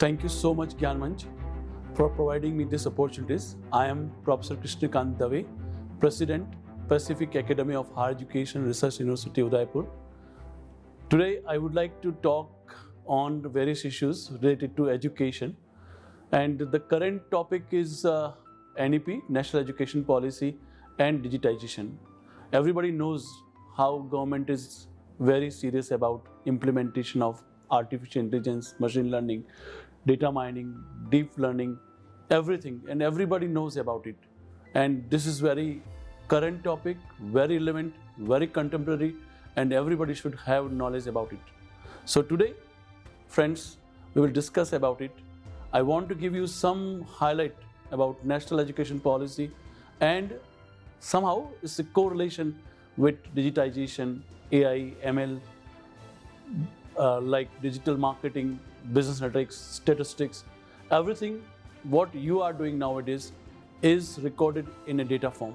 Thank you so much, Gyan Manch, for providing me these opportunities. I am Professor Krishnakant Dave, President, Pacific Academy of Higher Education Research University, Udaipur. Today, I would like to talk on various issues related to education. And the current topic is NEP, National Education Policy, and digitization. Everybody knows how government is very serious about implementation of artificial intelligence, machine learning, data mining, deep learning, everything, and everybody knows about it. And this is very current topic, very relevant, very contemporary, and everybody should have knowledge about it. So today, friends, we will discuss about it. I want to give you some highlight about national education policy, and somehow it's a correlation with digitization, AI, ML, like digital marketing, business analytics, statistics, everything what you are doing nowadays is recorded in a data form.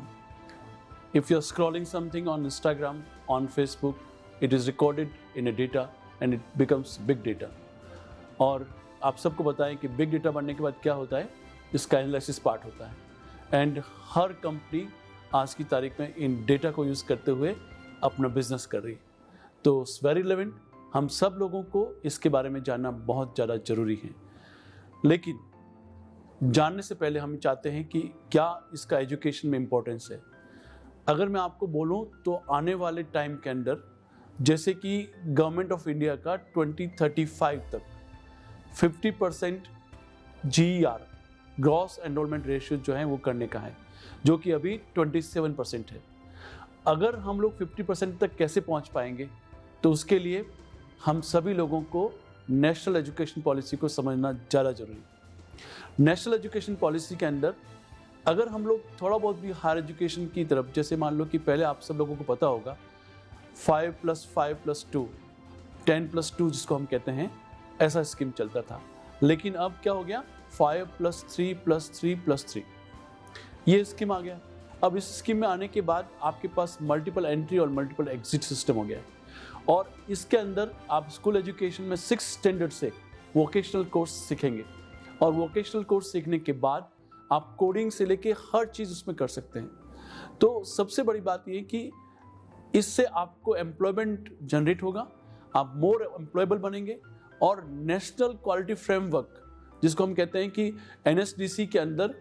If you're scrolling something on Instagram, on Facebook, it is recorded in a data and it becomes big data. और आप सबको बताएं कि big data बनने के बाद क्या होता है, इसका एनालिसिस पार्ट होता है एंड हर कंपनी आज की तारीख में इन डेटा को यूज़ करते हुए अपना बिजनेस कर रही है. तो वेरी रिलेवेंट, हम सब लोगों को इसके बारे में जानना बहुत ज़्यादा ज़रूरी है. लेकिन जानने से पहले हम चाहते हैं कि क्या इसका एजुकेशन में इम्पोर्टेंस है. अगर मैं आपको बोलूं तो आने वाले टाइम के अंदर, जैसे कि गवर्नमेंट ऑफ इंडिया का 2035 तक 50% GER, ग्रॉस एनरोलमेंट रेशियो जो है वो करने का है, जो कि अभी 27% है. अगर हम लोग 50% तक कैसे पहुंच पाएंगे, तो उसके लिए हम सभी लोगों को नेशनल एजुकेशन पॉलिसी को समझना ज़्यादा जरूरी है. नेशनल एजुकेशन पॉलिसी के अंदर अगर हम लोग थोड़ा बहुत भी हायर एजुकेशन की तरफ, जैसे मान लो कि पहले आप सब लोगों को पता होगा 5+5+2, 10+2 जिसको हम कहते हैं, ऐसा स्कीम चलता था. लेकिन अब क्या हो गया, 5+3+3+3 ये स्कीम आ गया. अब इस स्कीम में आने के बाद आपके पास मल्टीपल एंट्री और मल्टीपल एग्जिट सिस्टम हो गया है. और इसके अंदर आप स्कूल एजुकेशन में 6 स्टैंडर्ड से वोकेशनल कोर्स सीखेंगे और वोकेशनल कोर्स सीखने के बाद आप कोडिंग से लेके हर चीज़ उसमें कर सकते हैं. तो सबसे बड़ी बात ये कि इससे आपको एम्प्लॉयमेंट जनरेट होगा, आप मोर एम्प्लॉयबल बनेंगे और नेशनल क्वालिटी फ्रेमवर्क जिसको हम कहते हैं कि NSDC के अंदर,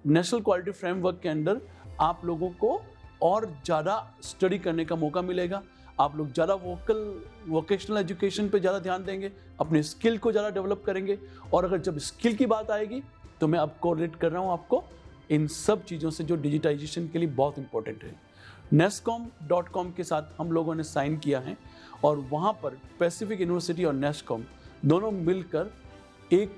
नेशनल क्वालिटी फ्रेमवर्क के अंदर आप लोगों को और ज़्यादा स्टडी करने का मौका मिलेगा. आप लोग ज़्यादा वोकेशनल एजुकेशन पे ज़्यादा ध्यान देंगे, अपने स्किल को ज़्यादा डेवलप करेंगे. और अगर जब स्किल की बात आएगी तो मैं अब कोरिलेट कर रहा हूँ आपको इन सब चीज़ों से जो डिजिटाइजेशन के लिए बहुत इंपॉर्टेंट है. NASSCOM.com के साथ हम लोगों ने साइन किया है और वहाँ पर पैसिफिक यूनिवर्सिटी और NASSCOM दोनों मिलकर एक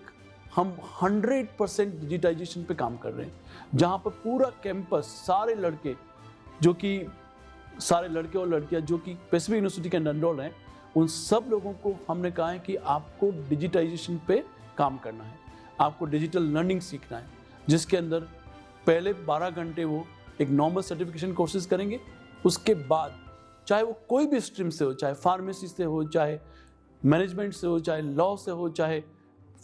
हम 100% डिजिटाइजेशन पे काम कर रहे हैं, जहाँ पर पूरा कैंपस सारे लड़के और लड़कियाँ जो कि पैसिफिक यूनिवर्सिटी के अंदर एनरोल हैं, उन सब लोगों को हमने कहा है कि आपको डिजिटाइजेशन पे काम करना है, आपको डिजिटल लर्निंग सीखना है, जिसके अंदर पहले 12 घंटे वो एक नॉर्मल सर्टिफिकेशन कोर्सेज करेंगे. उसके बाद चाहे वो कोई भी स्ट्रीम से हो, चाहे फार्मेसी से हो, चाहे मैनेजमेंट से हो, चाहे लॉ से हो, चाहे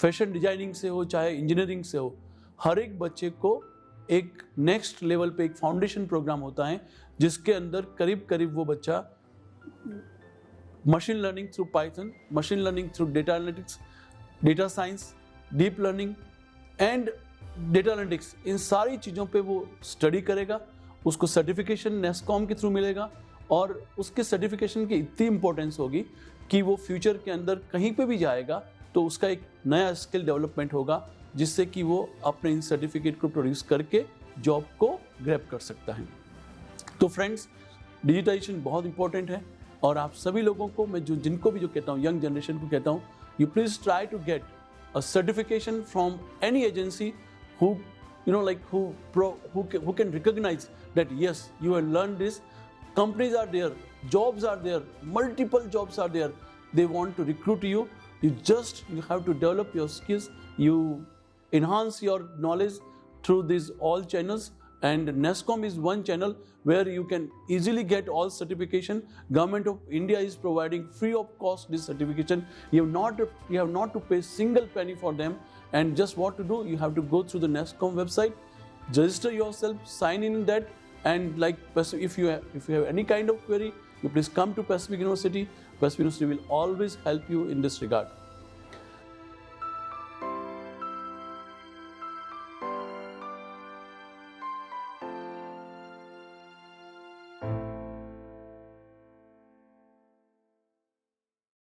फैशन डिजाइनिंग से हो, चाहे इंजीनियरिंग से हो, हर एक बच्चे को एक नेक्स्ट लेवल पे एक फाउंडेशन प्रोग्राम होता है, जिसके अंदर करीब करीब वो बच्चा machine learning through Python, machine learning through data analytics, data science, deep learning and data analytics, इन सारी चीज़ों पे वो स्टडी करेगा. उसको सर्टिफिकेशन NASSCOM के थ्रू मिलेगा और उसके सर्टिफिकेशन की इतनी इंपॉर्टेंस होगी कि वो फ्यूचर के अंदर कहीं पे भी जाएगा तो उसका एक नया स्किल डेवलपमेंट होगा, जिससे कि वो अपने इन सर्टिफिकेट को प्रोड्यूस करके जॉब को ग्रैब कर सकता है. तो फ्रेंड्स, डिजिटाइजेशन बहुत इंपॉर्टेंट है और आप सभी लोगों को मैं जिनको भी कहता हूँ, यंग जनरेशन को कहता हूँ, you please try to get a certification from any agency who can recognize that yes, you have learned this. Companies are there, jobs are there, multiple jobs are there, they want to recruit you. You have to develop your skills, you enhance your knowledge through these all channels And NESCOM is one channel where you can easily get all certification. Government of India is providing free of cost this certification. You have not to pay single penny for them. And just what to do, you have to go through the NESCOM website, register yourself, sign in that, and like if you have any kind of query, you please come to Pacific University. Pacific University will always help you in this regard.